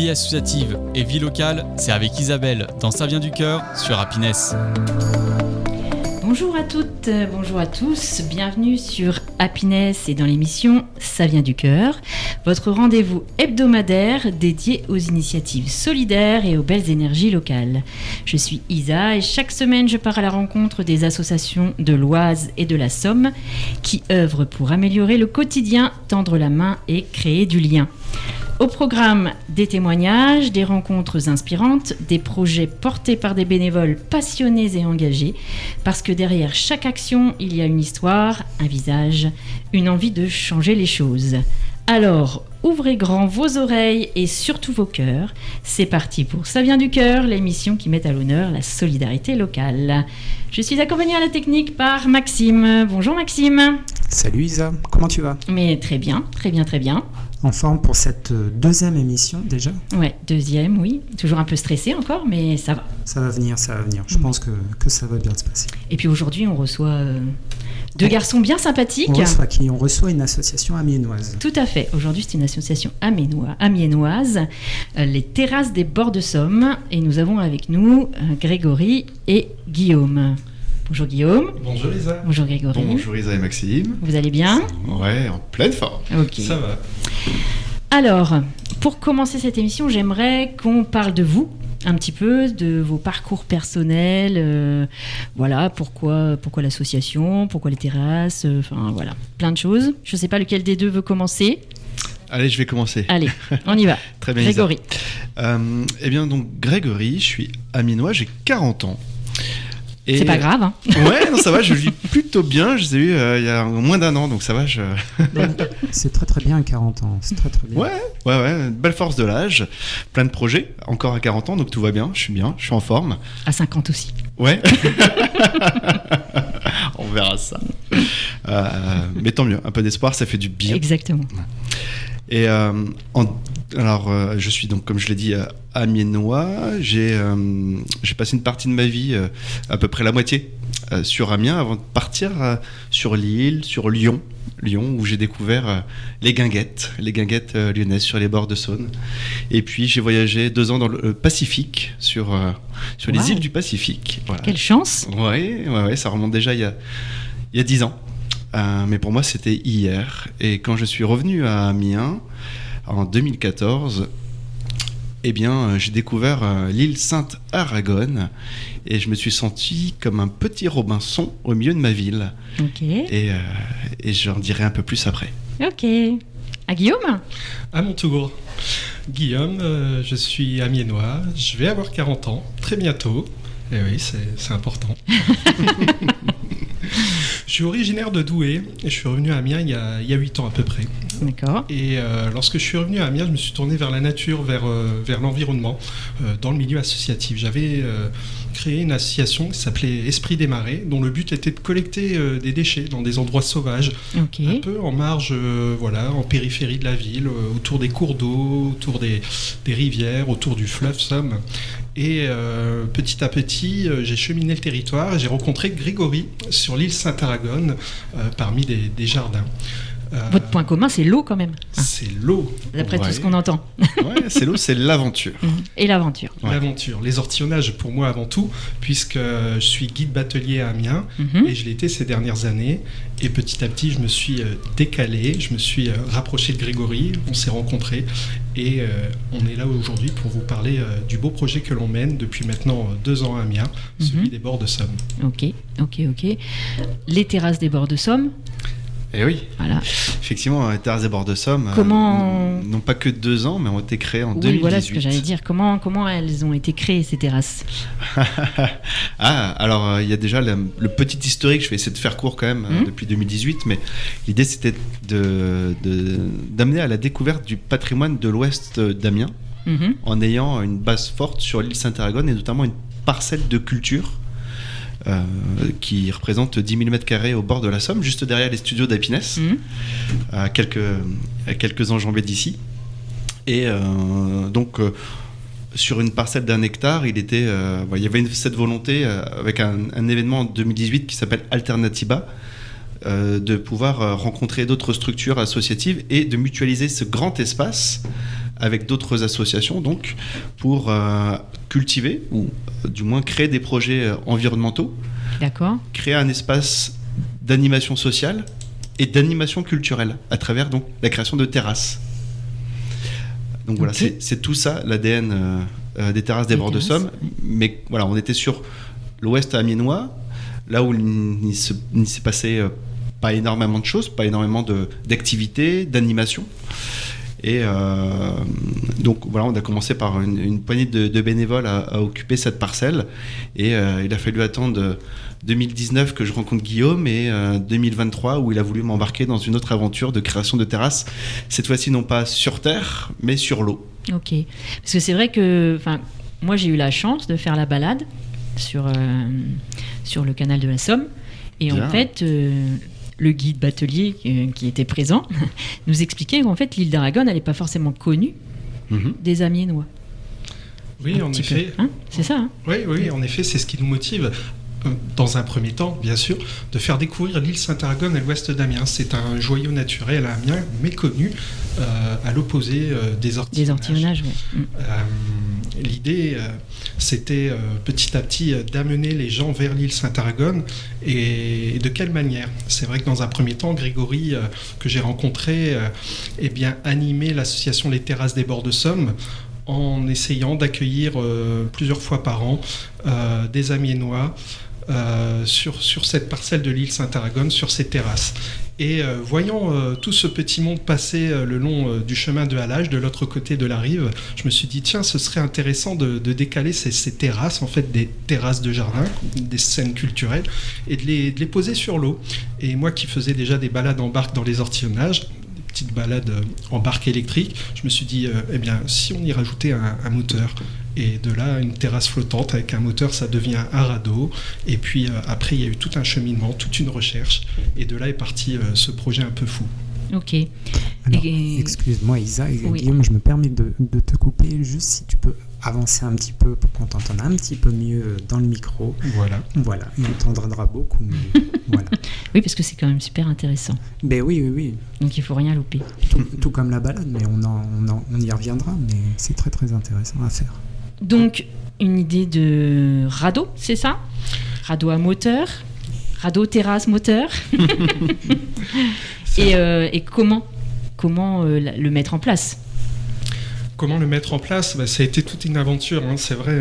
Vie associative et vie locale, c'est avec Isabelle dans Ça vient du cœur sur Happiness. Bonjour à toutes, bonjour à tous, bienvenue sur Happiness et dans l'émission Ça vient du cœur, votre rendez-vous hebdomadaire dédié aux initiatives solidaires et aux belles énergies locales. Je suis Isa et chaque semaine je pars à la rencontre des associations de l'Oise et de la Somme qui œuvrent pour améliorer le quotidien, tendre la main et créer du lien. Au programme, des témoignages, des rencontres inspirantes, des projets portés par des bénévoles passionnés et engagés, parce que derrière chaque action, il y a une histoire, un visage, une envie de changer les choses. Alors, ouvrez grand vos oreilles et surtout vos cœurs. C'est parti pour Ça vient du cœur, l'émission qui met à l'honneur la solidarité locale. Je suis accompagnée à la technique par Maxime. Bonjour Maxime. Salut Isa, comment tu vas ? Mais très bien, très bien, très bien. En forme pour cette deuxième émission déjà ? Ouais, deuxième, oui. Toujours un peu stressé encore, mais ça va. Ça va venir. Je pense que ça va bien se passer. Et puis aujourd'hui, on reçoit deux garçons bien sympathiques. On reçoit une association amiénoise. Tout à fait. Aujourd'hui, c'est une association amiénoise, les Terrasses des Bords de Somme. Et nous avons avec nous Grégory et Guillaume. Bonjour Guillaume. Bonjour Isa. Bonjour Grégory. Bonjour Isa et Maxime. Vous allez bien ? Ouais, en pleine forme. Ok. Ça va. Alors, pour commencer cette émission, j'aimerais qu'on parle de vous, un petit peu, de vos parcours personnels. Voilà, pourquoi l'association, pourquoi les terrasses, enfin voilà, plein de choses. Je ne sais pas lequel des deux veut commencer. Allez, je vais commencer. Allez, on y va. Très bien, Grégory. Eh bien, donc, Grégory, je suis amiénois, j'ai 40 ans. Et... C'est pas grave, hein. Ouais, non, ça va, je vis plutôt bien. Je les ai eus il y a moins d'un an, donc ça va. C'est très très bien à 40 ans, c'est très très bien. Ouais, belle force de l'âge, plein de projets, encore à 40 ans, donc tout va bien, je suis en forme. À 50 aussi. Ouais. On verra ça. Mais tant mieux, un peu d'espoir, ça fait du bien. Exactement. Et je suis donc, comme je l'ai dit, amiénois. J'ai passé une partie de ma vie, à peu près la moitié, sur Amiens, avant de partir sur l'île, sur Lyon, où j'ai découvert les guinguettes lyonnaises sur les bords de Saône. Et puis j'ai voyagé 2 ans dans le Pacifique, sur les îles du Pacifique. Voilà. Quelle chance. Ouais, ça remonte déjà il y a 10 ans. Mais pour moi, c'était hier. Et quand je suis revenu à Amiens, en 2014, eh bien, j'ai découvert l'île Sainte-Aragonne. Et je me suis senti comme un petit Robinson au milieu de ma ville. Ok. Et j'en dirai un peu plus après. Ok. À Guillaume ? À mon tour. Guillaume, je suis amiénois. Je vais avoir 40 ans, très bientôt. Et oui, c'est important. Je suis originaire de Douai et je suis revenu à Amiens il y a 8 ans à peu près. D'accord. Et lorsque je suis revenu à Amiens, je me suis tourné vers la nature, vers l'environnement, dans le milieu associatif. J'avais créé une association qui s'appelait Esprit des Marais, dont le but était de collecter des déchets dans des endroits sauvages, un peu en marge, en périphérie de la ville, autour des cours d'eau, autour des rivières, autour du fleuve Somme. Et petit à petit, j'ai cheminé le territoire et j'ai rencontré Grégory sur l'île Sainte-Aragonne, parmi des jardins. Votre point commun, c'est l'eau quand même. C'est l'eau. D'après tout ce qu'on entend. Ouais, c'est l'eau, c'est l'aventure. Et l'aventure. Ouais. L'aventure, les ortillonnages pour moi avant tout, puisque je suis guide batelier à Amiens et je l'ai été ces dernières années. Et petit à petit, je me suis décalé, je me suis rapproché de Grégory, on s'est rencontrés et on est là aujourd'hui pour vous parler du beau projet que l'on mène depuis maintenant 2 ans à Amiens, celui des bords de Somme. Ok. Les terrasses des bords de Somme. Et oui, voilà. Effectivement, les terrasses des bords de Somme n'ont pas que 2 ans, mais ont été créées en 2018. Voilà ce que j'allais dire. Comment elles ont été créées, ces terrasses ? Alors il y a déjà le petit historique, je vais essayer de faire court quand même, depuis 2018, mais l'idée c'était d'amener à la découverte du patrimoine de l'ouest d'Amiens, en ayant une base forte sur l'île Sainte-Aragonne et notamment une parcelle de culture qui représente 10 000 m² au bord de la Somme, juste derrière les studios d'Happiness, à quelques enjambées d'ici. Et sur une parcelle d'1 hectare, il y avait cette volonté, avec un événement en 2018 qui s'appelle Alternatiba, de pouvoir rencontrer d'autres structures associatives et de mutualiser ce grand espace avec d'autres associations donc pour cultiver ou du moins créer des projets environnementaux, D'accord. créer un espace d'animation sociale et d'animation culturelle à travers donc la création de terrasses. Donc voilà, Ok. c'est tout ça l'ADN des terrasses des bords de Somme. Mais voilà, on était sur l'ouest amiénois, là où il s'est passé pas énormément de choses, pas énormément d'activités, d'animations. Et donc voilà, on a commencé par une poignée de bénévoles à occuper cette parcelle. Et il a fallu attendre 2019 que je rencontre Guillaume et 2023 où il a voulu m'embarquer dans une autre aventure de création de terrasses. Cette fois-ci non pas sur terre, mais sur l'eau. Ok. Parce que c'est vrai que, moi j'ai eu la chance de faire la balade sur le canal de la Somme. Et Bien. en fait, le guide batelier qui était présent nous expliquait qu'en fait l'île d'Aragon, elle n'est pas forcément connue des Amiénois. Oui, Un en petit effet. peu, hein, c'est ça, hein. Oui, en effet, c'est ce qui nous motive. Dans un premier temps, bien sûr, de faire découvrir l'île Saint-Aragon à l'ouest d'Amiens. C'est un joyau naturel à Amiens, méconnu, à l'opposé des ortillonnages. Des ortillonnages, ouais. L'idée, c'était petit à petit d'amener les gens vers l'île Saint-Aragon et de quelle manière. C'est vrai que dans un premier temps, Grégory, que j'ai rencontré, animait l'association Les Terrasses des Bords de Somme, en essayant d'accueillir plusieurs fois par an des Amiénois sur cette parcelle de l'île Saint-Aragon, sur ces terrasses. Et voyant tout ce petit monde passer le long du chemin de halage, de l'autre côté de la rive, je me suis dit, tiens, ce serait intéressant de décaler ces terrasses, en fait des terrasses de jardin, des scènes culturelles, et de les poser sur l'eau. Et moi qui faisais déjà des balades en barque dans les ortillonnages, petite balade en barque électrique, je me suis dit, si on y rajoutait un moteur, et de là, une terrasse flottante avec un moteur, ça devient un radeau. Et puis après, il y a eu tout un cheminement, toute une recherche, et de là est parti ce projet un peu fou. Ok. Alors, Et- excuse-moi Isa et Oui. Guillaume, je me permets de te couper, juste si tu peux avancer un petit peu pour qu'on t'entende un petit peu mieux dans le micro. Voilà. Voilà, on t'entendra beaucoup mieux. Voilà. Oui, parce que c'est quand même super intéressant. Ben oui. Donc il faut rien louper. Tout comme la balade, mais on y reviendra, mais c'est très très intéressant à faire. Donc une idée de radeau, c'est ça? Radeau à moteur, radeau terrasse moteur. Et comment le mettre en place? Comment le mettre en place? Ça a été toute une aventure, hein. C'est vrai,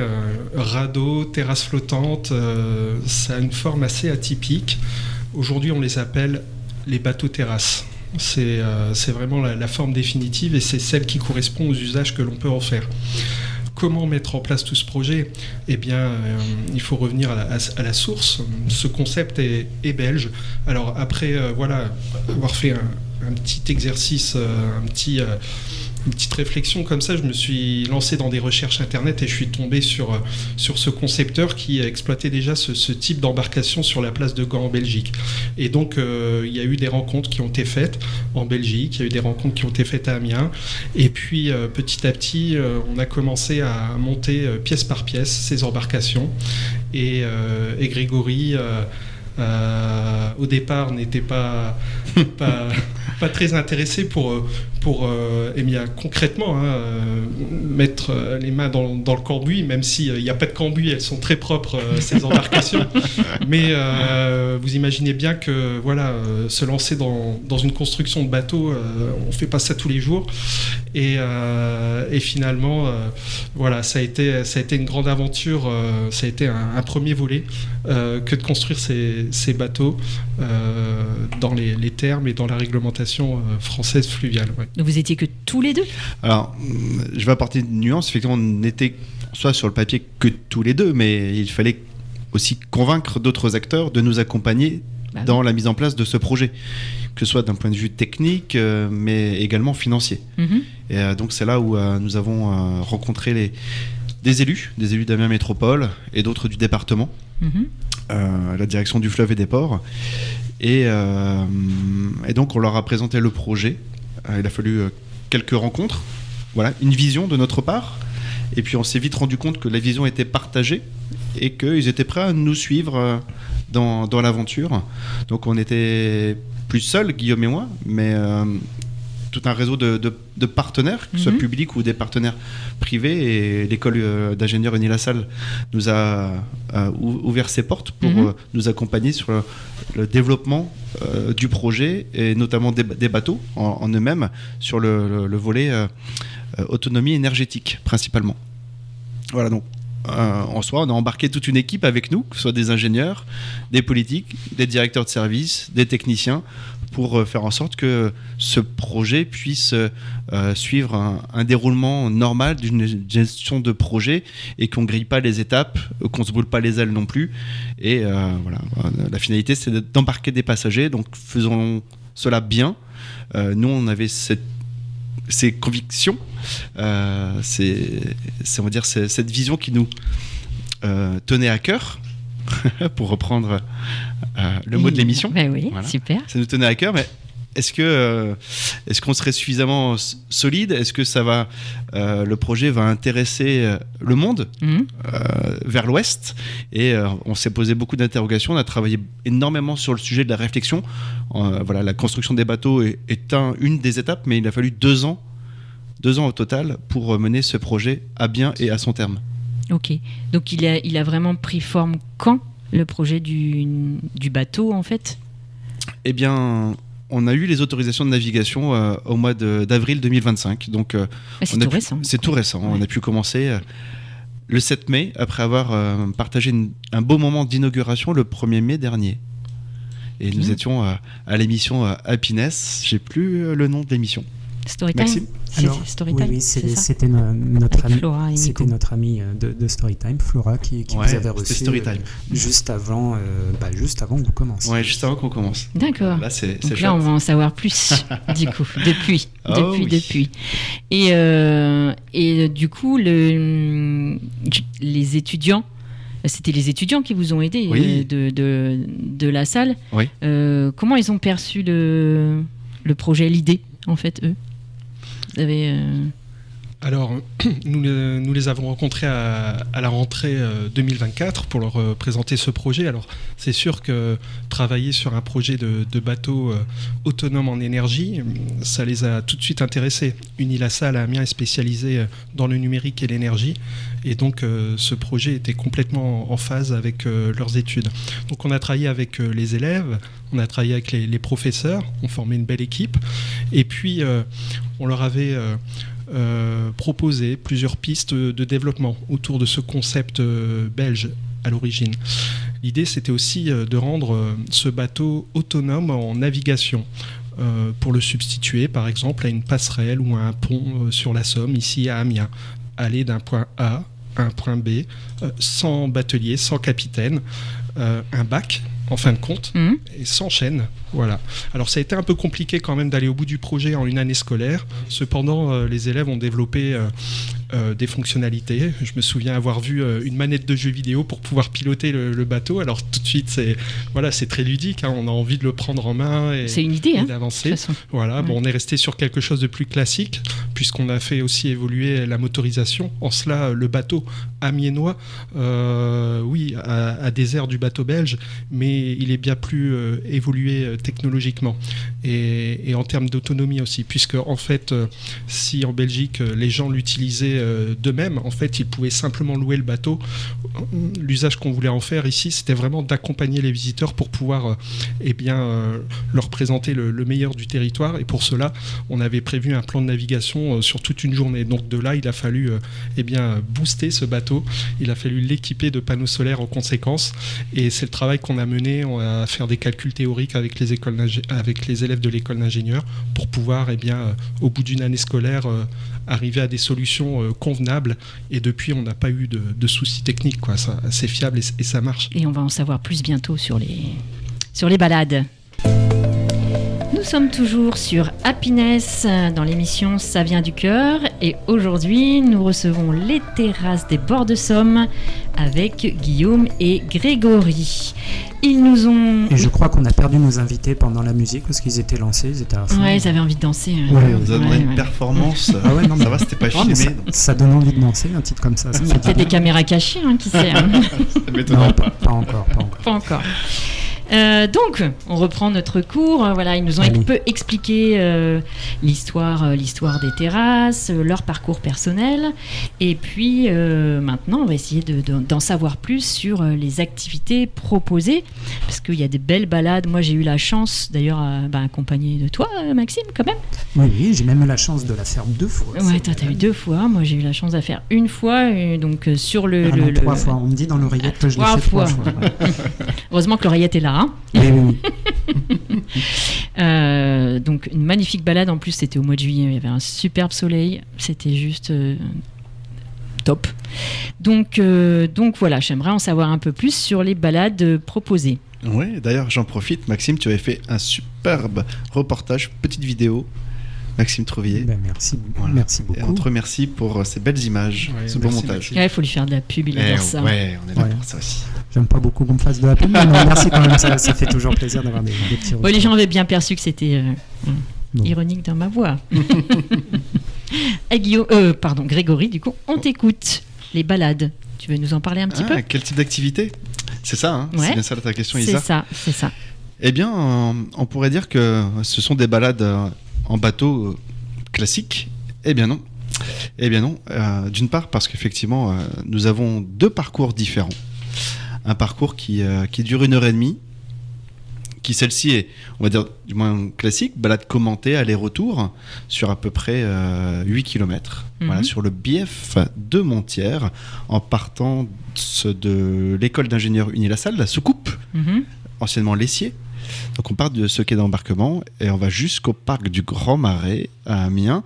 radeau, terrasse flottante, ça a une forme assez atypique. Aujourd'hui, on les appelle les bateaux-terrasses. C'est vraiment la forme définitive et c'est celle qui correspond aux usages que l'on peut en faire. Comment mettre en place tout ce projet? Il faut revenir à la source. Ce concept est belge. Alors après, avoir fait un petit exercice, une petite réflexion comme ça, je me suis lancé dans des recherches internet et je suis tombé sur ce concepteur qui exploitait déjà ce type d'embarcation sur la place de Gand en Belgique. Et donc il y a eu des rencontres qui ont été faites en Belgique, il y a eu des rencontres qui ont été faites à Amiens, et puis petit à petit on a commencé à monter pièce par pièce ces embarcations, et Grégory au départ n'était pas très intéressé pour concrètement mettre les mains dans le cambouis, même s'il n'y a pas de cambouis, elles sont très propres ces embarcations. Mais vous imaginez bien que se lancer dans une construction de bateau, on fait pas ça tous les jours. Et finalement, ça a été une grande aventure. Ça a été un premier volet que de construire ces bateaux dans les termes et dans la réglementation française fluviale. Ouais. Donc vous étiez que tous les deux? Alors, je vais apporter une nuance. Effectivement, on n'était soit sur le papier que tous les deux, mais il fallait aussi convaincre d'autres acteurs de nous accompagner dans la mise en place de ce projet, que ce soit d'un point de vue technique, mais également financier. Et donc c'est là où nous avons rencontré des élus d'Amiens Métropole et d'autres du département, la direction du fleuve et des ports. Et donc on leur a présenté le projet. Il a fallu quelques rencontres, une vision de notre part. Et puis on s'est vite rendu compte que la vision était partagée et qu'ils étaient prêts à nous suivre dans l'aventure. Donc on était plus seuls, Guillaume et moi, mais tout un réseau de partenaires, que ce soit publics ou des partenaires privés. Et l'école d'ingénieurs Unilassal nous a ouvert ses portes pour nous accompagner sur le développement du projet, et notamment des bateaux en eux-mêmes, sur le volet autonomie énergétique principalement. Voilà, donc en soi, on a embarqué toute une équipe avec nous, que ce soit des ingénieurs, des politiques, des directeurs de services, des techniciens, pour faire en sorte que ce projet puisse suivre un déroulement normal d'une gestion de projet, et qu'on ne grille pas les étapes, qu'on ne se brûle pas les ailes non plus. Et voilà, la finalité, c'est d'embarquer des passagers, donc faisons cela bien. Nous, on avait ces convictions, c'est on va dire cette vision qui nous tenait à cœur, pour reprendre le mot de l'émission. Ben oui, voilà. Super. Ça nous tenait à cœur, mais est-ce qu'on serait suffisamment solide? Est-ce que le projet va intéresser le monde vers l'Ouest? Et on s'est posé beaucoup d'interrogations. On a travaillé énormément sur le sujet de la réflexion. Voilà, la construction des bateaux est une des étapes, mais il a fallu 2 ans au total pour mener ce projet à bien et à son terme. Ok. Donc il a vraiment pris forme quand, le projet du bateau, en fait? Eh bien, on a eu les autorisations de navigation au mois d'avril 2025. Donc, c'est tout récent. C'est tout récent. Ouais. On a pu commencer le 7 mai, après avoir partagé un beau moment d'inauguration le 1er mai dernier. Et nous étions à l'émission Happiness. J'ai plus le nom de l'émission. Storytime. Maxime? Alors, Storytime, oui, c'est ça. c'était notre ami. Flora et Nico. C'était notre ami de Storytime, Flora, qui vous avait reçu Storytime. juste avant que vous commenciez. Ouais, juste avant qu'on commence. D'accord. Là, c'est Donc chouette. là, on va en savoir plus, du coup, depuis. Et du coup, les étudiants, c'était les étudiants qui vous ont aidé Oui. de la salle. Oui. Comment ils ont perçu le projet, l'idée, en fait, eux? Vous avez... Alors, nous les avons rencontrés à la rentrée 2024 pour leur présenter ce projet. Alors, c'est sûr que travailler sur un projet de bateau autonome en énergie, ça les a tout de suite intéressés. Unilassal à Amiens est spécialisé dans le numérique et l'énergie, et donc ce projet était complètement en phase avec leurs études. Donc, on a travaillé avec les élèves, on a travaillé avec les professeurs, on formait une belle équipe, et puis on leur avait... proposer plusieurs pistes de développement autour de ce concept belge à l'origine. L'idée, c'était aussi de rendre ce bateau autonome en navigation, pour le substituer par exemple à une passerelle ou à un pont sur la Somme, ici à Amiens. Aller d'un point A à un point B, sans batelier, sans capitaine, un bac en fin de compte, et sans chaîne. Voilà. Alors ça a été un peu compliqué quand même d'aller au bout du projet en une année scolaire. Cependant, les élèves ont développé des fonctionnalités. Je me souviens avoir vu une manette de jeu vidéo pour pouvoir piloter le bateau. Alors tout de suite, c'est très ludique, hein. On a envie de le prendre en main et, c'est une idée, et d'avancer. Voilà. Ouais. Bon, on est resté sur quelque chose de plus classique, puisqu'on a fait aussi évoluer la motorisation. En cela, le bateau amiénois, oui, a des airs du bateau belge, mais il est bien plus évolué technologiquement et en termes d'autonomie aussi, puisque en fait, si en Belgique les gens l'utilisaient d'eux-mêmes, en fait, ils pouvaient simplement louer le bateau. L'usage qu'on voulait en faire ici, c'était vraiment d'accompagner les visiteurs pour pouvoir leur présenter le meilleur du territoire, et pour cela, on avait prévu un plan de navigation sur toute une journée. Donc de là, il a fallu booster ce bateau, il a fallu l'équiper de panneaux solaires en conséquence, et c'est le travail qu'on a mené. On a fait des calculs théoriques avec les élèves de l'école d'ingénieurs pour pouvoir, au bout d'une année scolaire, arriver à des solutions convenables. Et depuis, on n'a pas eu de soucis techniques, quoi. C'est fiable et ça marche. Et on va en savoir plus bientôt sur les balades. Nous sommes toujours sur Happiness dans l'émission Ça vient du cœur, et aujourd'hui nous recevons les terrasses des bords de Somme avec Guillaume et Grégory. Ils nous ont... Et je crois qu'on a perdu nos invités pendant la musique parce qu'ils étaient lancés, ils étaient à fond. Ouais, ils avaient envie de danser. Ouais, on nous a demandé une performance. Ah ouais, non, ça va, c'était pas filmé. Ça donne envie de danser, un titre comme ça. Il y a des caméras cachées, qui sait. Non, pas encore. Pas encore. Donc, on reprend notre cours. Voilà, ils nous ont un peu expliqué l'histoire des terrasses, leur parcours personnel. Et puis, maintenant, on va essayer d'en savoir plus sur les activités proposées. Parce qu'il y a des belles balades. Moi, j'ai eu la chance, d'ailleurs, accompagnée de toi, Maxime, quand même. Oui, j'ai même eu la chance de la faire 2 fois. Ouais, toi, t'as eu 2 fois. Moi, j'ai eu la chance de la faire 1 fois. Donc, sur le... 3 fois. On me dit dans l'oreillette que je l'ai fait 3 fois. Ouais. Heureusement que l'oreillette est là. Hein. Oui. Donc une magnifique balade, en plus c'était au mois de juillet, il y avait un superbe soleil, c'était juste top. Donc voilà, j'aimerais en savoir un peu plus sur les balades proposées. Oui, d'ailleurs j'en profite, Maxime, tu avais fait un superbe reportage, petite vidéo. Maxime Trouvier. Merci, voilà. Merci beaucoup. Et on te remercie pour ces belles images, ce beau montage. Il faut lui faire de la pub, il adore ça. Ouais, on est là pour ça aussi. J'aime pas beaucoup qu'on me fasse de la pub, mais non, merci quand même, ça fait toujours plaisir d'avoir des petits retours. Les gens avaient bien perçu que c'était ironique dans ma voix. Grégory, du coup, on t'écoute. Les balades, tu veux nous en parler un petit peu? Quel type d'activité? C'est ça, hein? C'est bien ça ta question, Isa? C'est ça. Eh bien, on pourrait dire que ce sont des balades en bateau classique. Eh bien non. D'une part parce qu'effectivement, nous avons 2 parcours différents. Un parcours qui dure 1h30, qui celle-ci est, on va dire, du moins classique, balade commentée, aller-retour, sur à peu près 8 km. Voilà, sur le bief de Montières, en partant de l'école d'ingénieurs Unilassal, la Soucoupe, anciennement l'Essier. Donc on part de ce quai d'embarquement et on va jusqu'au parc du Grand Marais à Amiens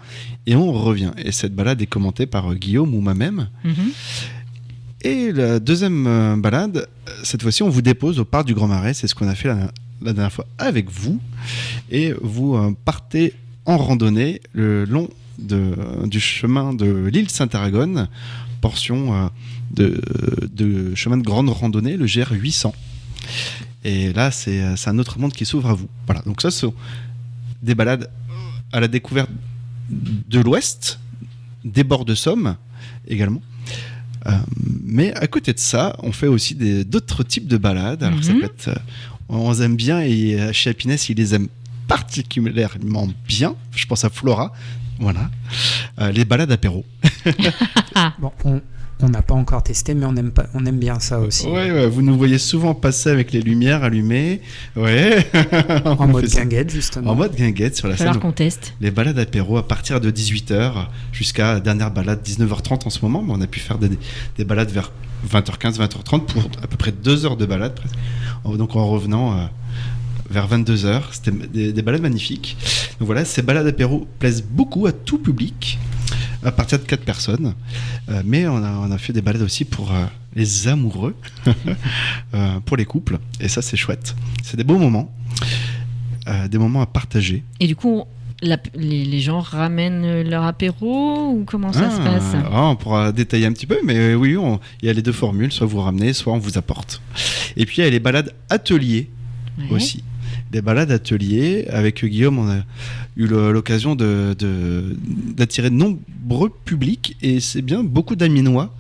et on revient. Et cette balade est commentée par Guillaume ou moi-même. Et la deuxième balade, cette fois-ci on vous dépose au parc du Grand Marais, c'est ce qu'on a fait la dernière fois avec vous. Et vous partez en randonnée le long du chemin de l'île Saint-Aragon, portion de chemin de grande randonnée, le GR 800. Et là, c'est un autre monde qui s'ouvre à vous. Voilà. Donc ça, ce sont des balades à la découverte de l'Ouest, des bords de Somme également. Mais à côté de ça, on fait aussi d'autres types de balades. Alors ça peut être, on les aime bien et chez Happiness, ils les aiment particulièrement bien. Je pense à Flora. Voilà. Les balades apéro. Bon, on n'a pas encore testé, mais on aime bien ça aussi. Ouais, vous nous voyez souvent passer avec les lumières allumées. Ouais. En mode guinguette, justement. En mode guinguette sur la scène. Il va falloir qu'on teste. Les balades apéro à partir de 18h jusqu'à la dernière balade 19h30 en ce moment. Mais on a pu faire des balades vers 20h15, 20h30 pour à peu près 2 heures de balade. Donc en revenant vers 22h, c'était des balades magnifiques. Donc voilà, ces balades apéro plaisent beaucoup à tout public. À partir de 4 personnes, mais on a fait des balades aussi pour les amoureux, pour les couples, et ça c'est chouette. C'est des beaux moments, des moments à partager. Et du coup, les gens ramènent leur apéro ou comment ça se passe? On pourra détailler un petit peu, mais oui, il y a les 2 formules, soit vous ramenez, soit on vous apporte. Et puis il y a les balades ateliers aussi. Des balades ateliers, avec Guillaume, on a eu l'occasion d'attirer de nombreux publics, et c'est bien beaucoup d'Amiénois.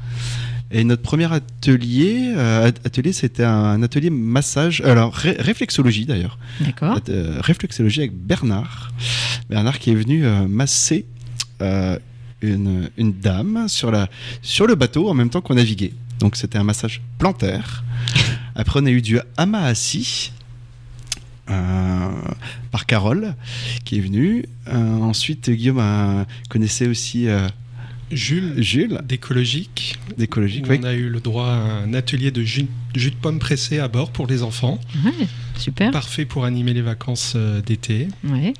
Et notre premier atelier c'était un atelier massage, alors réflexologie d'ailleurs. D'accord. Réflexologie avec Bernard qui est venu masser une dame sur le bateau en même temps qu'on naviguait. Donc c'était un massage plantaire. Après on a eu du hama assis. Par Carole qui est venue. Ensuite Guillaume connaissait aussi Jules d'écologique. Oui. On a eu le droit à un atelier de jus de pomme pressé à bord pour les enfants. Ouais, super. Parfait pour animer les vacances d'été. Ouais.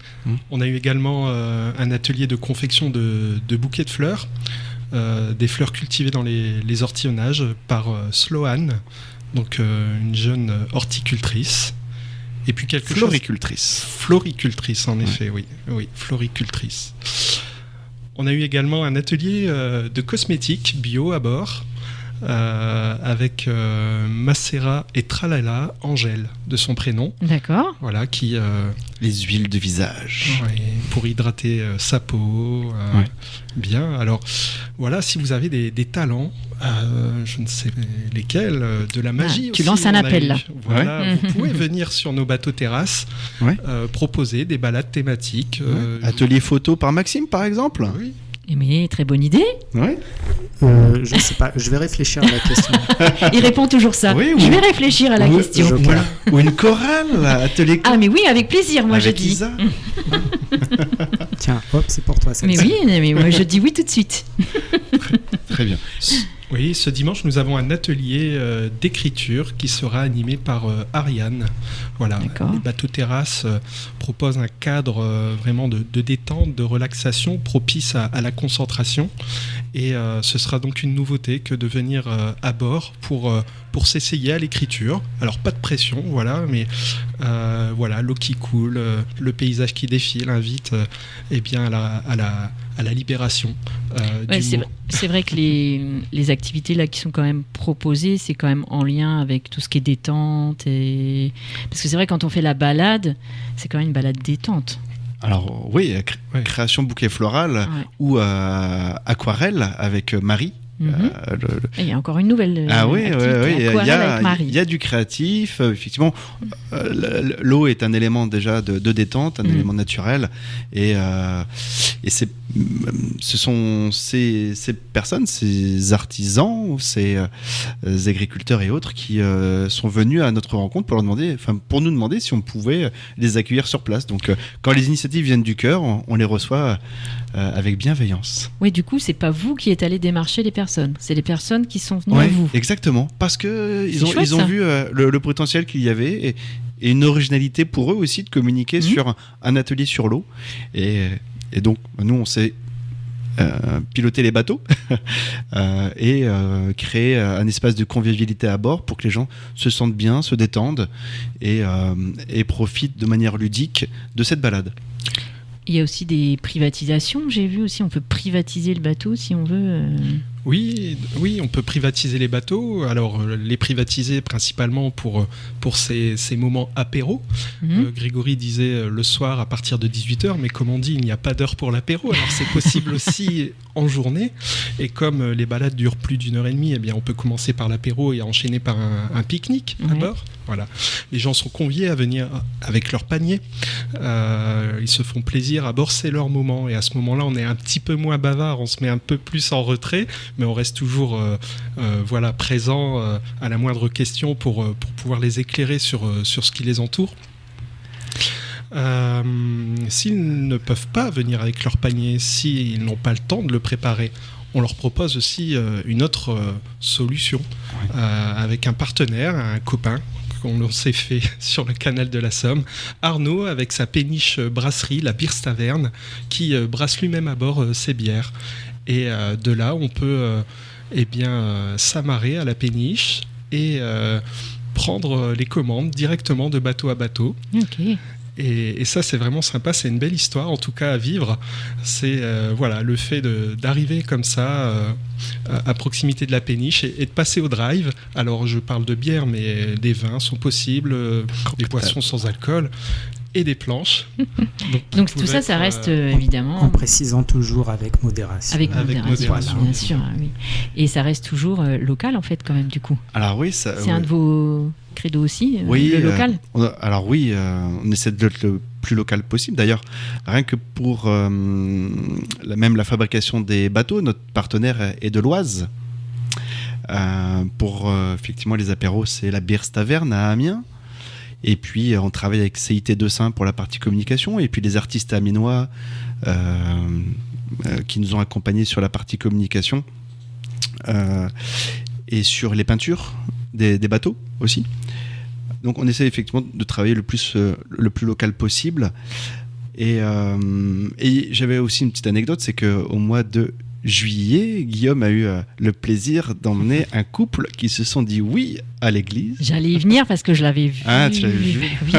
On a eu également un atelier de confection de bouquets de fleurs, des fleurs cultivées dans les ortillonnages par Sloane, donc une jeune horticultrice. Et puis floricultrice, en effet, oui, floricultrice. On a eu également un atelier de cosmétiques bio à bord, avec Macera et Tralala, Angèle de son prénom. D'accord. Voilà, qui Les huiles de visage. pour hydrater sa peau. Ouais. Bien. Alors voilà, si vous avez des talents, je ne sais lesquels, de la magie tu aussi. lances un on a appel, eu. là. Voilà, Ouais. vous pouvez venir sur nos bateaux terrasses, Ouais. proposer des balades thématiques. Atelier photo par Maxime, par exemple. Oui. Mais très bonne idée. Ouais. Je sais pas, je vais réfléchir à la question. Il répond toujours ça. Oui, Je oui. vais réfléchir à la Oui, question. je- Voilà. Ou une chorale, atelier Ah mais oui, avec plaisir, moi avec je dis. Isa. Tiens, hop, c'est pour toi Mais celle-ci. oui, mais moi je dis oui tout de suite. Très bien. Oui, ce dimanche, nous avons un atelier d'écriture qui sera animé par Ariane. Voilà, D'accord. les bateaux terrasses proposent un cadre vraiment de détente, de relaxation, propice à la concentration. Et ce sera donc une nouveauté que de venir à bord pour s'essayer à l'écriture. Alors pas de pression, voilà, mais voilà, l'eau qui coule, le paysage qui défile invite eh bien à la libération. Ouais, du mot. c'est vrai que les activités là qui sont quand même proposées, c'est quand même en lien avec tout ce qui est détente. Parce que c'est vrai, quand on fait la balade, c'est quand même une balade détente. Alors oui, Ouais. création bouquet floral Ouais. ou aquarelle avec Marie. Mhm. Le- Et il y a encore une nouvelle Ah oui, activité, aquarelle avec Marie. il y a du créatif. Effectivement, l'eau est un élément déjà de détente, un élément naturel. Et ce sont ces personnes, ces artisans, ou ces agriculteurs et autres qui sont venus à notre rencontre pour nous demander si on pouvait les accueillir sur place. Donc, quand les initiatives viennent du cœur, on les reçoit avec bienveillance. Oui, du coup, c'est pas vous qui êtes allé démarcher les personnes, c'est les personnes qui sont venues à Ouais, vous. exactement. Parce que C'est chouette, ils ont ça. vu le potentiel qu'il y avait et une originalité pour eux aussi de communiquer sur un atelier sur l'eau. Et donc, nous, on s'est piloter les bateaux et créer un espace de convivialité à bord pour que les gens se sentent bien, se détendent et profitent de manière ludique de cette balade. Il y a aussi des privatisations, j'ai vu aussi, on peut privatiser le bateau si on veut. Oui, on peut privatiser les bateaux. Alors, les privatiser principalement pour ces moments apéro. Mhm. Grégory disait le soir à partir de 18h, mais comme on dit, il n'y a pas d'heure pour l'apéro. Alors, c'est possible aussi en journée. Et comme les balades durent plus d'1h30, eh bien, on peut commencer par l'apéro et enchaîner par un pique-nique à Ouais. bord. Voilà. Les gens sont conviés à venir avec leur panier. Ils se font plaisir à bord, c'est leur moment. Et à ce moment-là, on est un petit peu moins bavard, on se met un peu plus en retrait, mais on reste toujours voilà, présent à la moindre question pour pouvoir les éclairer sur ce qui les entoure. S'ils ne peuvent pas venir avec leur panier, s'ils n'ont pas le temps de le préparer, on leur propose aussi une autre solution avec un partenaire, un copain qu'on s'est fait sur le canal de la Somme, Arnaud avec sa péniche brasserie, la Beers Taverne, qui brasse lui-même à bord ses bières. Et de là, on peut s'amarrer à la péniche et prendre les commandes directement de bateau à bateau. Ok. Et ça, c'est vraiment sympa, c'est une belle histoire, en tout cas à vivre. C'est voilà, le fait d'arriver comme ça à proximité de la péniche et de passer au drive. Alors, je parle de bière, mais des vins sont possibles, des boissons sans alcool et des planches. Donc tout ça, ça reste évidemment En précisant toujours avec modération. avec avec modération, modération. bien sûr. Oui. Et ça reste toujours local en fait quand même du coup. Alors oui, C'est un de vos credos aussi, Oui, le local. On essaie d'être le plus local possible. D'ailleurs, rien que pour même la fabrication des bateaux, notre partenaire est de l'Oise. Pour effectivement les apéros, c'est la Beers Taverne à Amiens. Et puis on travaille avec CIT Dessin pour la partie communication. Et puis les artistes amiénois qui nous ont accompagnés sur la partie communication et sur les peintures des bateaux aussi. Donc on essaie effectivement de travailler le plus local possible. Et j'avais aussi une petite anecdote, c'est qu'au mois de juillet, Guillaume a eu le plaisir d'emmener un couple qui se sont dit oui à l'église. J'allais y venir parce que je l'avais vu. Ah, tu l'avais vu. Oui.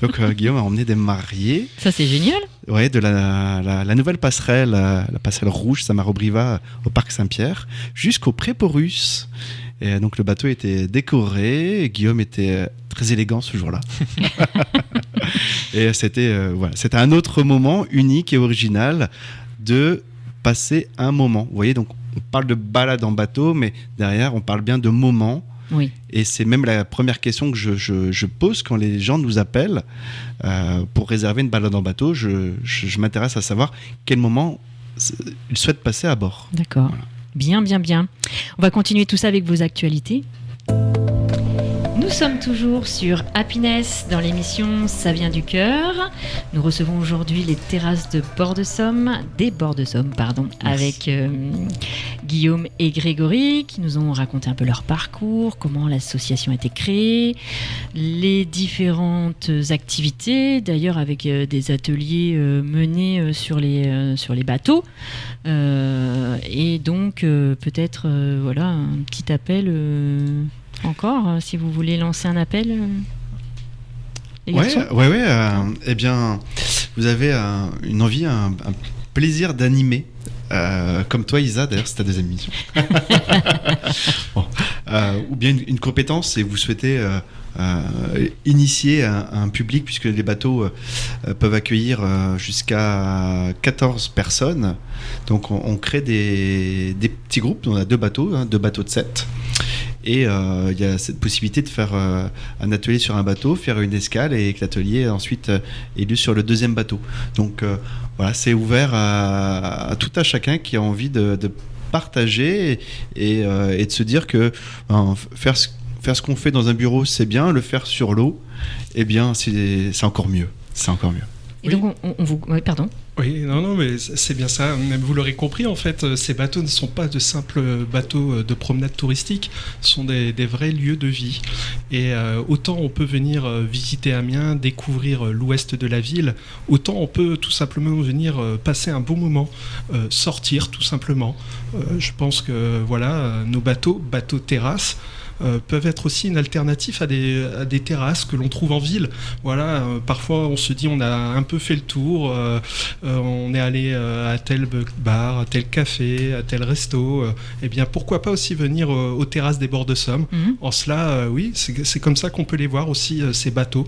Donc Guillaume a emmené des mariés. Ça, c'est génial. Ouais, de la nouvelle passerelle, la passerelle rouge Saint-Maro-Briva au parc Saint-Pierre, jusqu'au Préporus. Et donc le bateau était décoré, et Guillaume était très élégant ce jour-là. Et c'était un autre moment unique et original de passer un moment. Vous voyez, donc on parle de balade en bateau, mais derrière on parle bien de moment. Oui. Et c'est même la première question que je pose quand les gens nous appellent pour réserver une balade en bateau. Je m'intéresse à savoir quel moment ils souhaitent passer à bord. D'accord. Voilà. Bien. On va continuer tout ça avec vos actualités. Nous sommes toujours sur Happiness dans l'émission Ça vient du cœur. Nous recevons aujourd'hui les terrasses des Bords de Somme, avec Guillaume et Grégory qui nous ont raconté un peu leur parcours, comment l'association a été créée, les différentes activités, d'ailleurs avec des ateliers menés sur les bateaux. Et donc peut-être un petit appel encore, si vous voulez lancer un appel, les garçons. Ouais. Eh bien, vous avez une envie, un plaisir d'animer, comme toi, Isa, d'ailleurs, c'est ta deuxième émission. Bon. Ou bien une compétence et vous souhaitez initier un public, puisque les bateaux peuvent accueillir jusqu'à 14 personnes. Donc, on crée des petits groupes. On a 2 bateaux, 2 bateaux de 7. Et il y a cette possibilité de faire un atelier sur un bateau, faire une escale et que l'atelier ensuite ait lieu sur le deuxième bateau. Donc voilà, c'est ouvert à tout à chacun qui a envie de partager et de se dire que faire ce qu'on fait dans un bureau, c'est bien, le faire sur l'eau, eh bien, c'est encore mieux. C'est encore mieux. Et donc, on vous... Oui, pardon. Oui, non, mais c'est bien ça. Vous l'aurez compris, en fait, ces bateaux ne sont pas de simples bateaux de promenade touristique, ce sont des vrais lieux de vie. Et autant on peut venir visiter Amiens, découvrir l'ouest de la ville, autant on peut tout simplement venir passer un bon moment, sortir tout simplement. Je pense que nos bateaux terrasses, peuvent être aussi une alternative à des terrasses que l'on trouve en ville. Voilà, parfois on se dit on a un peu fait le tour, on est allé à tel bar, à tel café, à tel resto. Eh bien, pourquoi pas aussi venir aux terrasses des Bords de Somme. En cela, oui, c'est comme ça qu'on peut les voir aussi, ces bateaux,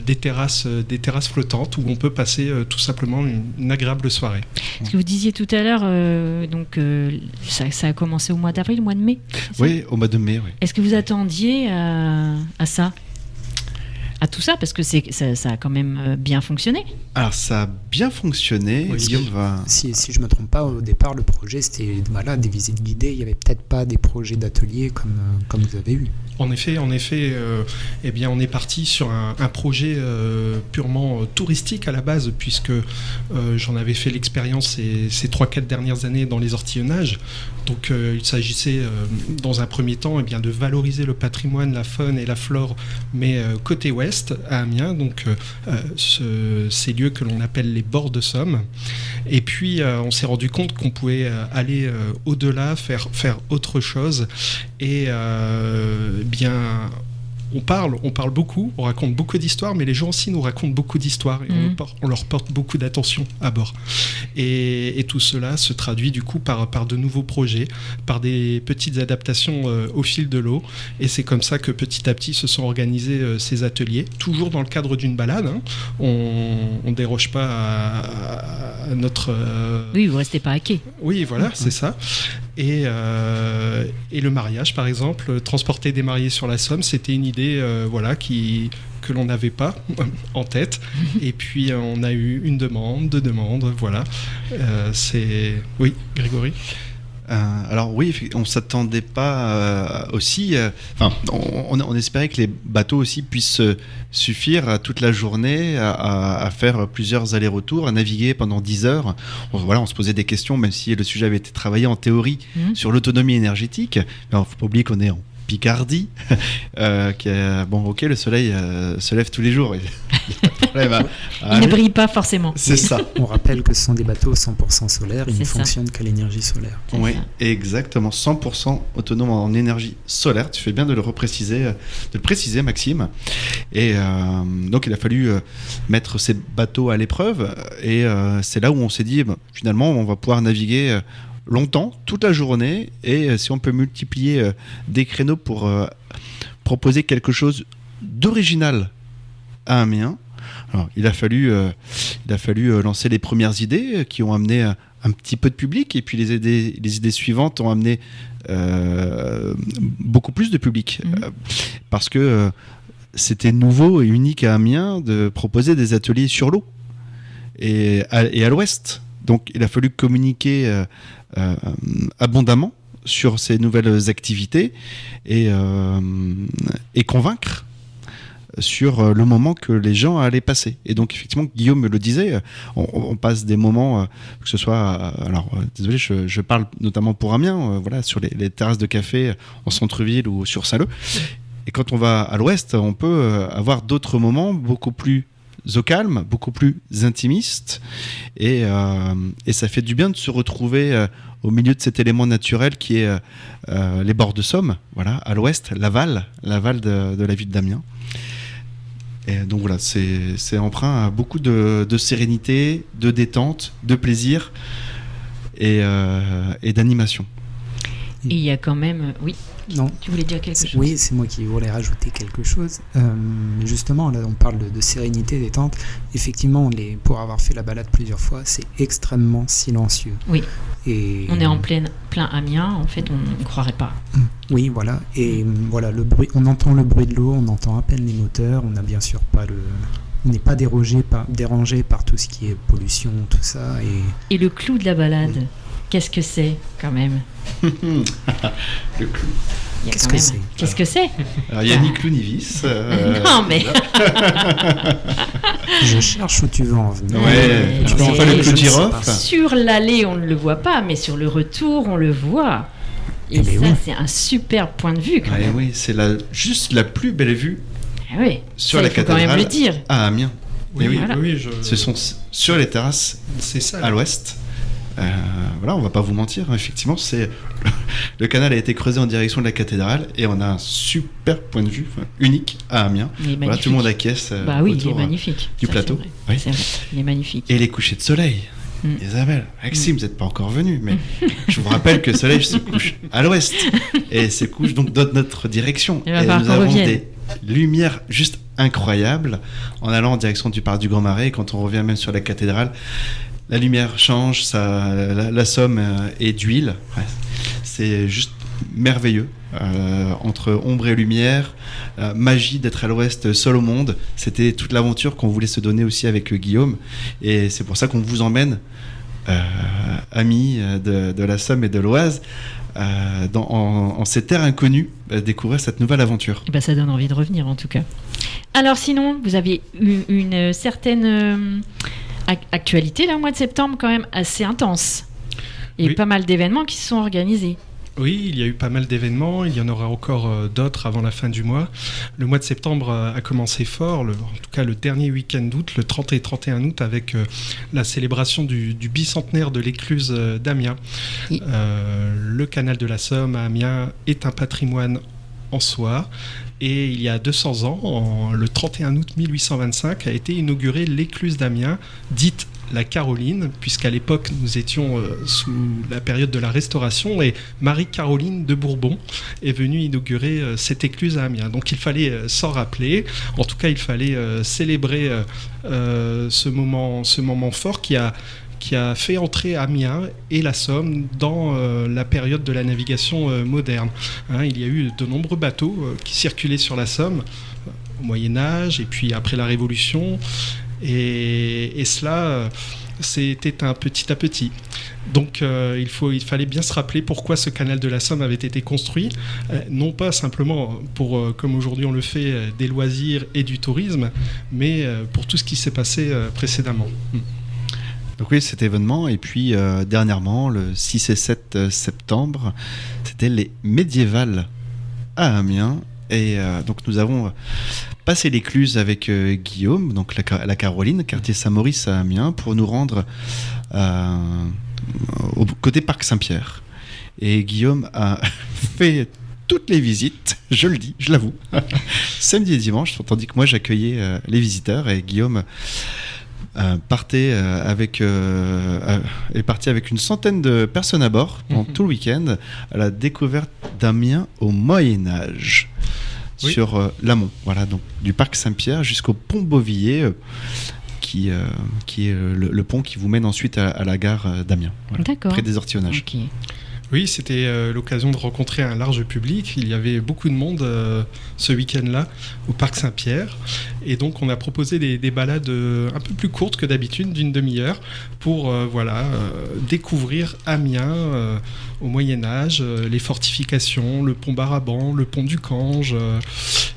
des terrasses flottantes où on peut passer tout simplement une agréable soirée. Ce que vous disiez tout à l'heure, ça a commencé au mois d'avril, au mois de mai. Oui, au mois de mai, oui. Est-ce que vous attendiez à ça, à tout ça, parce que ça a quand même bien fonctionné. Alors ça a bien fonctionné. Oui, Guillaume va... si je me trompe pas, au départ le projet c'était des visites guidées. Il y avait peut-être pas des projets d'ateliers comme vous avez eu. En effet, eh bien, on est parti sur un projet purement touristique à la base, puisque j'en avais fait l'expérience ces 3-4 dernières années dans les ortillonnages. Donc, il s'agissait dans un premier temps, eh bien, de valoriser le patrimoine, la faune et la flore, mais côté ouest, à Amiens, donc ces lieux que l'on appelle les Bords de Somme. Et puis, on s'est rendu compte qu'on pouvait aller au-delà, faire autre chose. Et bien, on parle beaucoup, on raconte beaucoup d'histoires, mais les gens aussi nous racontent beaucoup d'histoires et on leur porte beaucoup d'attention à bord. Et tout cela se traduit du coup par de nouveaux projets, par des petites adaptations au fil de l'eau. Et c'est comme ça que petit à petit se sont organisés ces ateliers, toujours dans le cadre d'une balade. Hein. On déroge pas à notre... Oui, vous restez pas à quai. Oui, voilà, c'est ça. Et le mariage, par exemple, transporter des mariés sur la Somme, c'était une idée que l'on n'avait pas en tête. Et puis, on a eu deux demandes, voilà. Oui, Grégory ? Alors oui, on s'attendait pas aussi. On espérait que les bateaux aussi puissent suffire toute la journée à faire plusieurs allers-retours, à naviguer pendant 10 heures. On se posait des questions, même si le sujet avait été travaillé en théorie sur l'autonomie énergétique. Il ne faut pas oublier qu'on est en Picardie, le soleil se lève tous les jours. Pas de problème à Il ne Amiens. brille pas forcément. C'est ça. On rappelle que ce sont des bateaux 100% solaires, ils C'est ne ça. fonctionnent qu'à l'énergie solaire. C'est Oui, ça. exactement. 100% autonome en énergie solaire. Tu fais bien de le préciser, Maxime. Et donc, il a fallu mettre ces bateaux à l'épreuve. Et c'est là où on s'est dit, finalement, on va pouvoir naviguer longtemps, toute la journée. Et si on peut multiplier des créneaux pour proposer quelque chose d'original à Amiens. Alors, il a fallu lancer les premières idées qui ont amené un petit peu de public, et puis les idées suivantes ont amené beaucoup plus de public. Parce que c'était nouveau et unique à Amiens de proposer des ateliers sur l'eau et à l'ouest. Donc il a fallu communiquer abondamment sur ces nouvelles activités et convaincre sur le moment que les gens allaient passer. Et donc, effectivement, Guillaume me le disait, on passe des moments, que ce soit... désolé, je parle notamment pour Amiens, voilà, sur les terrasses de café en centre-ville ou sur Saint-Leu. Et quand on va à l'ouest, on peut avoir d'autres moments beaucoup plus au calme, beaucoup plus intimistes. Et ça fait du bien de se retrouver au milieu de cet élément naturel qui est les bords de Somme, voilà, à l'ouest, Laval de la ville d'Amiens. Et donc voilà, c'est empreint à beaucoup de sérénité, de détente, de plaisir et d'animation. Et il y a quand même... Oui, Non. tu voulais dire quelque chose? Oui, c'est moi qui voulais rajouter quelque chose. Justement, là, on parle de sérénité, détente. Effectivement, pour avoir fait la balade plusieurs fois, c'est extrêmement silencieux. Oui. Et On est en plein Amiens, en fait, on ne croirait pas. oui, voilà. Et voilà, le bruit. On entend le bruit de l'eau, on entend à peine les moteurs. On n'a bien sûr pas on n'est pas dérangé par tout ce qui est pollution, tout ça. Et le clou de la balade, qu'est-ce que c'est, quand même? Le clou. Il y a Qu'est-ce quand que même- c'est Qu'est-ce que c'est? Alors, il y a ni clou ni vis. Non, mais... Je cherche où tu veux en venir. Ouais, tu prends sais, pas le clou je de ne sais girofle. pas. Sur l'aller, on ne le voit pas, mais sur le retour, on le voit. Et Eh ben ça, oui. c'est un super point de vue, quand Ouais, même. oui, c'est juste la plus belle vue Ah oui, sur ça, la il faut quand cathédrale même le dire. à Amiens. Oui, oui, voilà. oui, Ce sont sur les terrasses c'est ça. à l'ouest. Voilà, on va pas vous mentir, hein, effectivement, le canal a été creusé en direction de la cathédrale et on a un super point de vue unique à Amiens. Il est Voilà, magnifique. tout le monde acquiesce Bah oui, il est autour magnifique. du Ça, plateau. c'est vrai. Oui. C'est vrai, il est magnifique. Et les couchers de soleil. Isabelle, Maxime, vous n'êtes pas encore venus, mais je vous rappelle que le soleil se couche à l'ouest et se couche donc dans notre direction. Il va Et falloir nous qu'on avons revienne. des lumières juste incroyables en allant en direction du parc du Grand Marais. Et quand on revient même sur la cathédrale, la lumière change, la Somme est d'huile. Ouais, c'est juste merveilleux. Entre ombre et lumière, magie d'être à l'ouest, seul au monde. C'était toute l'aventure qu'on voulait se donner aussi avec Guillaume. Et c'est pour ça qu'on vous emmène, amis de la Somme et de l'Oise, en ces terres inconnues, découvrir cette nouvelle aventure. Eh ben, ça donne envie de revenir, en tout cas. Alors sinon, vous avez eu une certaine actualité, là, au mois de septembre, quand même assez intense. Il y a eu Oui. pas mal d'événements qui se sont organisés. Oui, il y a eu pas mal d'événements, il y en aura encore d'autres avant la fin du mois. Le mois de septembre a commencé fort, en tout cas le dernier week-end d'août, le 30 et 31 août, avec la célébration du bicentenaire de l'écluse d'Amiens. Oui. Le canal de la Somme à Amiens est un patrimoine en soi. Et il y a 200 ans, le 31 août 1825, a été inaugurée l'écluse d'Amiens, dite la Caroline, puisqu'à l'époque nous étions sous la période de la Restauration et Marie-Caroline de Bourbon est venue inaugurer cette écluse à Amiens. Donc il fallait s'en rappeler, en tout cas il fallait célébrer ce moment fort qui a fait entrer Amiens et la Somme dans la période de la navigation moderne. Hein, il y a eu de nombreux bateaux qui circulaient sur la Somme au Moyen-Âge et puis après la Révolution. Et cela, c'était un petit à petit. Donc il fallait bien se rappeler pourquoi ce canal de la Somme avait été construit, non pas simplement pour, comme aujourd'hui on le fait, des loisirs et du tourisme, mais pour tout ce qui s'est passé précédemment. Donc oui, cet événement, et puis dernièrement, le 6 et 7 septembre, c'était les médiévales à Amiens. Et donc nous avons passer l'écluse avec Guillaume, donc la Caroline, quartier Saint-Maurice à Amiens, pour nous rendre au côté Parc Saint-Pierre. Et Guillaume a fait toutes les visites, je le dis, je l'avoue, samedi et dimanche, tandis que moi j'accueillais les visiteurs, et Guillaume est parti avec une centaine de personnes à bord pendant tout le week-end à la découverte d'Amiens au Moyen-Âge. Oui. Sur l'amont, voilà, donc du Parc Saint-Pierre jusqu'au pont Beauvilliers, qui est le pont qui vous mène ensuite à la gare d'Amiens, voilà, D'accord. près des Ortillonnages. Ok. Oui, c'était l'occasion de rencontrer un large public. Il y avait beaucoup de monde ce week-end-là au Parc Saint-Pierre. Et donc, on a proposé des balades un peu plus courtes que d'habitude, d'une demi-heure, pour découvrir Amiens au Moyen-Âge, les fortifications, le pont Baraban, le pont du Cange.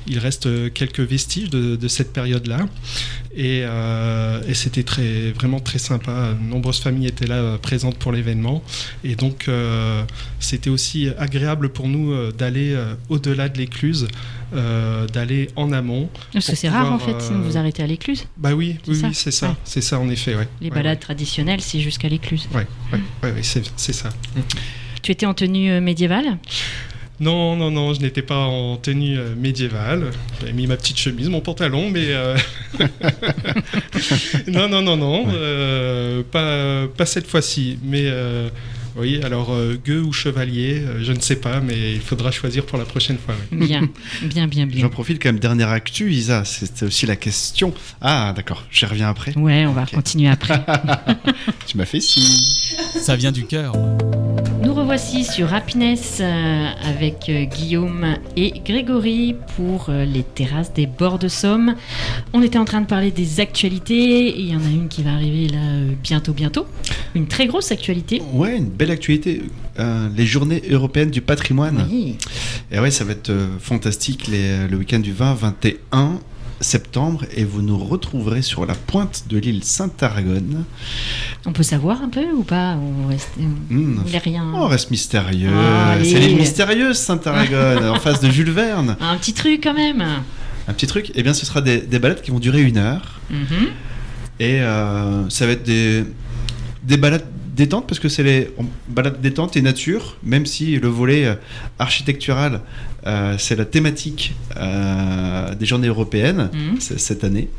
Il reste quelques vestiges de cette période-là. Et c'était vraiment très sympa. De nombreuses familles étaient là présentes pour l'événement. Et donc, c'était aussi agréable pour nous d'aller au-delà de l'écluse, d'aller en amont. Parce que c'est rare en fait, sinon vous arrêtez à l'écluse. Bah oui, C'est ça. c'est ça. Ouais. C'est ça en effet, ouais. Les Ouais, balades traditionnelles, c'est jusqu'à l'écluse. Ouais, c'est ça. Tu étais en tenue médiévale? Non, je n'étais pas en tenue médiévale. J'avais mis ma petite chemise, mon pantalon, mais non, pas cette fois-ci. Mais oui, alors gueux ou chevalier, je ne sais pas, mais il faudra choisir pour la prochaine fois. Oui. Bien. J'en profite quand même, dernière actu, Isa, c'était aussi la question. Ah, d'accord, j'y reviens après. Ouais, on va continuer après. Tu m'as fait signe. Ça vient du cœur. Nous revoici sur Happiness avec Guillaume et Grégory pour les terrasses des bords de Somme. On était en train de parler des actualités et il y en a une qui va arriver là bientôt. Une très grosse actualité. Ouais, une belle actualité. Les journées européennes du patrimoine. Oui. Et ouais, ça va être fantastique le week-end du 20-21 septembre, et vous nous retrouverez sur la pointe de l'île Sainte-Aragonne. On peut savoir un peu ou pas? On reste, on est rien. On reste mystérieux. Allez. C'est l'île mystérieuse Sainte-Aragonne, en face de Jules Verne. Un petit truc quand même. Un petit truc, eh bien ce sera des balades qui vont durer 1 heure. Mhm. Et ça va être des balades détente, parce que c'est les balades détente et nature, même si le volet architectural, c'est la thématique des journées européennes cette année.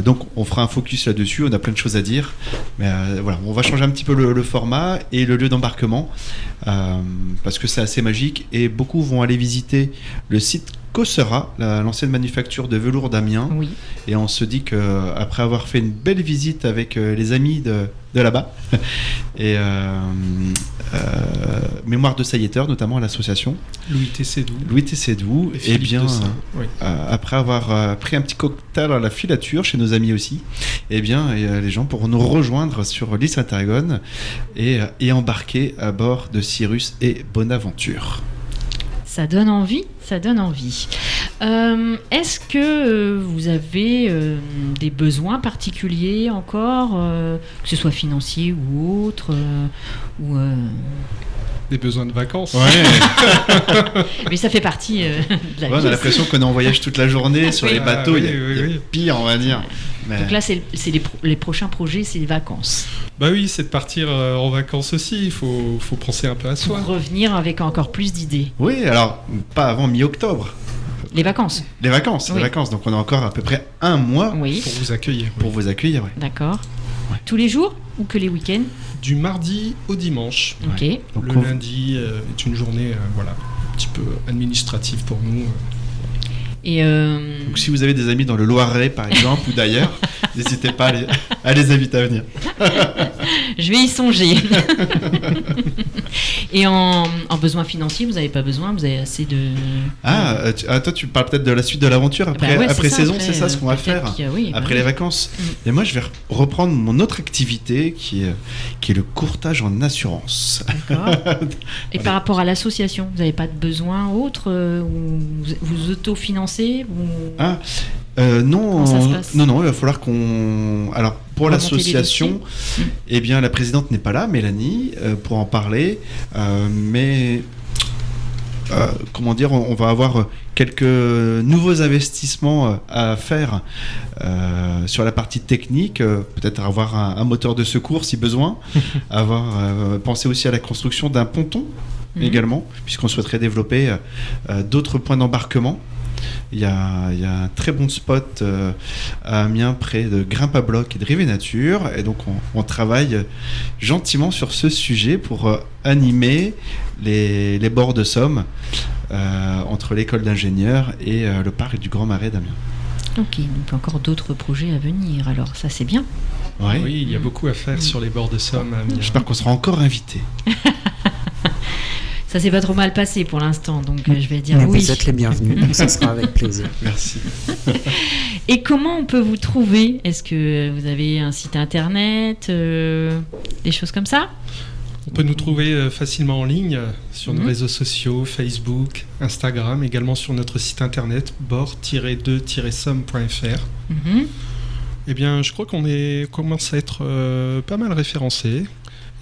Donc on fera un focus là-dessus, on a plein de choses à dire. Mais voilà, on va changer un petit peu le format et le lieu d'embarquement, parce que c'est assez magique, et beaucoup vont aller visiter le site Cossera, l'ancienne manufacture de velours d'Amiens. Oui. Et on se dit qu'après avoir fait une belle visite avec les amis de là-bas, et Mémoire de Sailleteur, notamment à l'association Louis Tessédou. Et Philippe bien, Dessin, oui. après avoir pris un petit cocktail à la filature chez nos amis aussi, et bien, les gens pourront nous rejoindre sur l'île Sainte-Aragonne et embarquer à bord de Cyrus et Bonaventure. Ça donne envie. Est-ce que vous avez des besoins particuliers encore, que ce soit financier ou autre, Des besoins de vacances. Ouais. mais ça fait partie de la On vie. a l'impression qu'on est en voyage toute la journée sur les bateaux. Oui, il y a oui. pire, on va dire. Mais... Donc là, c'est les prochains projets, c'est les vacances. Bah oui, c'est de partir en vacances aussi. Il faut penser un peu à soi. Pour revenir avec encore plus d'idées. Oui, alors pas avant mi-octobre. Les vacances. Les vacances. Donc on a encore à peu près 1 mois Oui, Pour vous accueillir. pour vous accueillir. Ouais. d'accord. Ouais. Tous les jours ou que les week-ends? Du mardi au dimanche. Ok. Ouais. Donc, Le lundi est une journée un petit peu administrative pour nous. Et donc, si vous avez des amis dans le Loiret, par exemple, ou d'ailleurs, n'hésitez pas à les inviter à venir. je vais y songer. Et en besoin financier, vous n'avez pas besoin, vous avez assez de... Toi, tu parles peut-être de la suite de l'aventure après, Bah ouais, après c'est saison, après, c'est ça ce qu'on va peut-être faire oui, après les vacances. Et moi, je vais reprendre mon autre activité qui est le courtage en assurance. D'accord. Et par rapport à l'association, vous n'avez pas de besoin autre ou vous autofinancez ou... Non, Comment ça se passe non, il va falloir qu'on... Alors, pour Remonter les l'association, eh bien, la présidente n'est pas là, Mélanie, pour en parler, mais... comment dire, on va avoir quelques nouveaux investissements à faire sur la partie technique, peut-être avoir un moteur de secours si besoin, penser aussi à la construction d'un ponton également, puisqu'on souhaiterait développer d'autres points d'embarquement. Il y a un très bon spot à Amiens près de Grimpe à Bloc et de Rivet Nature, et donc on travaille gentiment sur ce sujet pour animer les bords de Somme entre l'école d'ingénieurs et le parc du Grand Marais d'Amiens. Ok, donc encore d'autres projets à venir, alors ça c'est bien. Ouais. Oui, il y a beaucoup à faire sur les bords de Somme à Amiens. J'espère qu'on sera encore invités. Ça s'est pas trop mal passé pour l'instant, donc je vais dire Mais oui. vous êtes les bienvenus, donc ça sera avec plaisir. Merci. Et comment on peut vous trouver ? Est-ce que vous avez un site internet, des choses comme ça ? On peut nous trouver facilement en ligne sur nos réseaux sociaux, Facebook, Instagram, également sur notre site internet bord-2-somme.fr. Eh bien, je crois qu'on commence à être pas mal référencé.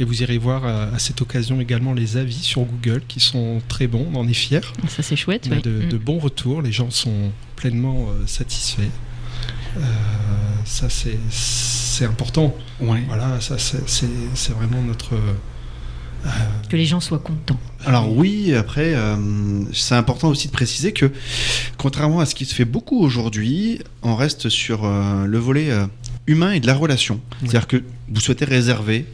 Et vous irez voir à cette occasion également les avis sur Google qui sont très bons, on en est fiers. Ça c'est chouette, On a oui. de bons retours, les gens sont pleinement satisfaits. Ça c'est important. Ouais. Voilà, ça c'est vraiment notre... Que les gens soient contents. Alors oui, après, c'est important aussi de préciser que, contrairement à ce qui se fait beaucoup aujourd'hui, on reste sur le volet humain et de la relation. C'est-à-dire que vous souhaitez réserver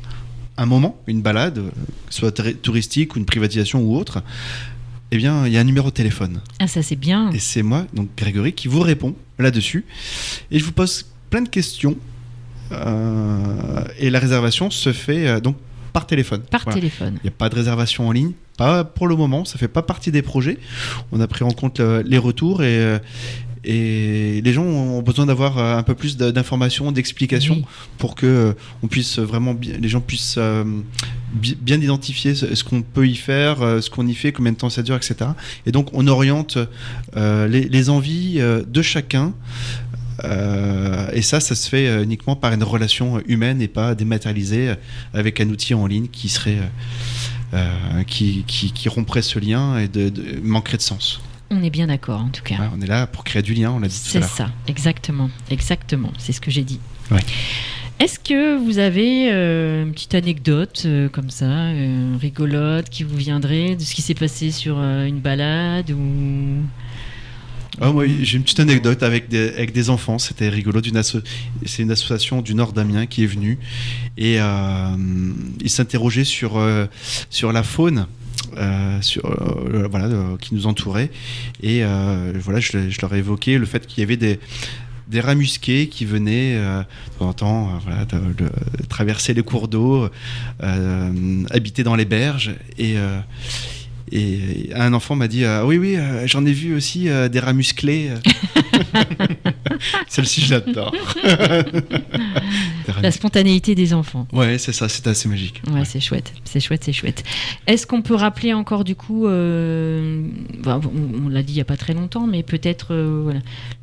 un moment, une balade, soit touristique ou une privatisation ou autre, eh bien, il y a un numéro de téléphone. Ah, ça c'est bien. Et c'est moi, donc Grégory, qui vous répond là-dessus. Et je vous pose plein de questions. Et la réservation se fait donc par téléphone. Par Voilà. téléphone. Il n'y a pas de réservation en ligne, pas pour le moment, ça ne fait pas partie des projets. On a pris en compte les retours et les gens ont besoin d'avoir un peu plus d'informations, d'explications Oui. pour que on puisse vraiment les gens puissent bien identifier ce qu'on peut y faire, ce qu'on y fait, combien de temps ça dure, etc. Et donc on oriente les envies de chacun. Et ça se fait uniquement par une relation humaine et pas dématérialisée avec un outil en ligne qui serait qui romprait ce lien et manquerait de sens. On est bien d'accord en tout cas. Ouais, on est là pour créer du lien, on l'a dit tout à C'est l'heure. ça, exactement, c'est ce que j'ai dit. Ouais. Est-ce que vous avez une petite anecdote comme ça, rigolote, qui vous viendrait de ce qui s'est passé sur une balade ou... Ah, moi, j'ai une petite anecdote avec des enfants, c'était rigolo. C'est une association du nord d'Amiens qui est venue et ils s'interrogeaient sur la faune. Qui nous entourait et voilà, je leur ai évoqué le fait qu'il y avait des rats musqués qui venaient de temps en temps de traverser les cours d'eau, habiter dans les berges et un enfant m'a dit oui, j'en ai vu aussi des rats musclés. Celle-ci, je l'adore. La spontanéité des enfants. Ouais, c'est ça, c'est assez magique. Ouais, c'est chouette. Est-ce qu'on peut rappeler encore du coup, on l'a dit il n'y a pas très longtemps, mais peut-être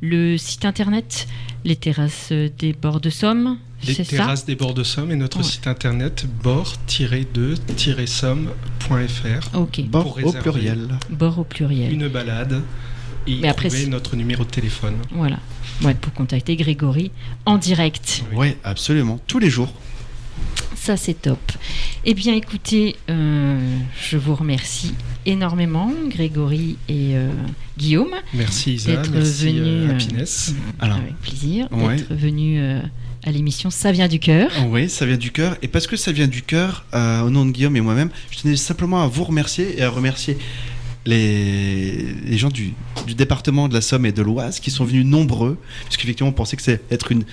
le site internet, les terrasses des bords de Somme, Les c'est ça ? terrasses des bords de Somme et notre site internet bord-2-somme.fr. Ok, Bord Pour au réserver. pluriel. bord au pluriel. Une balade et Mais après, trouver c'est- notre numéro de téléphone. Voilà. Ouais, pour contacter Grégory en direct. Ouais, absolument, tous les jours. Ça, c'est top. Eh bien, écoutez, je vous remercie énormément, Grégory et Guillaume, Merci Isa, d'être merci venus Happiness. Alors, avec plaisir, ouais. d'être venus à l'émission Ça vient du cœur. oui, ça vient du cœur. Et parce que ça vient du cœur, au nom de Guillaume et moi-même, je tenais simplement à vous remercier et à remercier les gens du département de la Somme et de l'Oise qui sont venus nombreux, puisqu'effectivement on pensait que c'est être une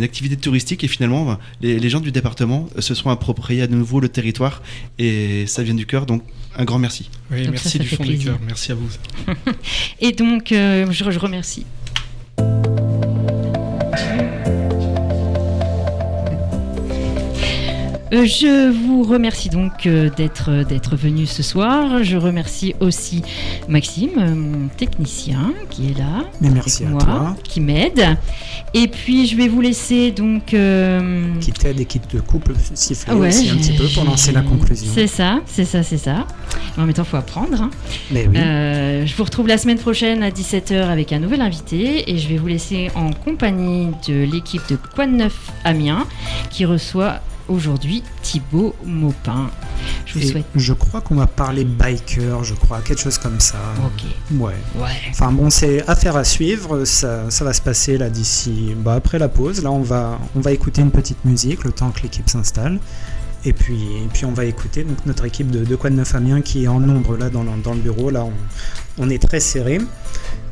activité touristique et finalement les gens du département se sont appropriés à nouveau le territoire et ça vient du cœur, donc un grand merci. Oui, Donc merci ça du fait fond du plaisir. cœur. Merci à vous. Et donc, je remercie. Je vous remercie donc d'être venu ce soir. Je remercie aussi Maxime, mon technicien, qui est là. Mais merci avec à moi, toi. qui m'aide. Et puis je vais vous laisser donc. Qui t'aide et qui te coupe le sifflet Ouais, aussi un petit peu pour lancer la conclusion. C'est ça. En même temps, il faut apprendre. Hein. Mais oui. Je vous retrouve la semaine prochaine à 17h avec un nouvel invité et je vais vous laisser en compagnie de l'équipe de Quoi de Neuf Amiens qui reçoit aujourd'hui Thibaut Maupin. Je vous Et souhaite. je crois qu'on va parler biker, quelque chose comme ça. Ok. Ouais. Ouais. Enfin bon, c'est affaire à suivre. Ça va se passer là d'ici, après la pause. Là, on va écouter une petite musique le temps que l'équipe s'installe. Et puis on va écouter donc notre équipe de Quoi de Neuf Amiens qui est en nombre là dans le bureau. Là, on est très serré.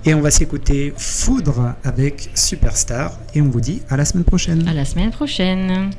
Et on va s'écouter Foudre avec Superstar. Et on vous dit à la semaine prochaine. À la semaine prochaine.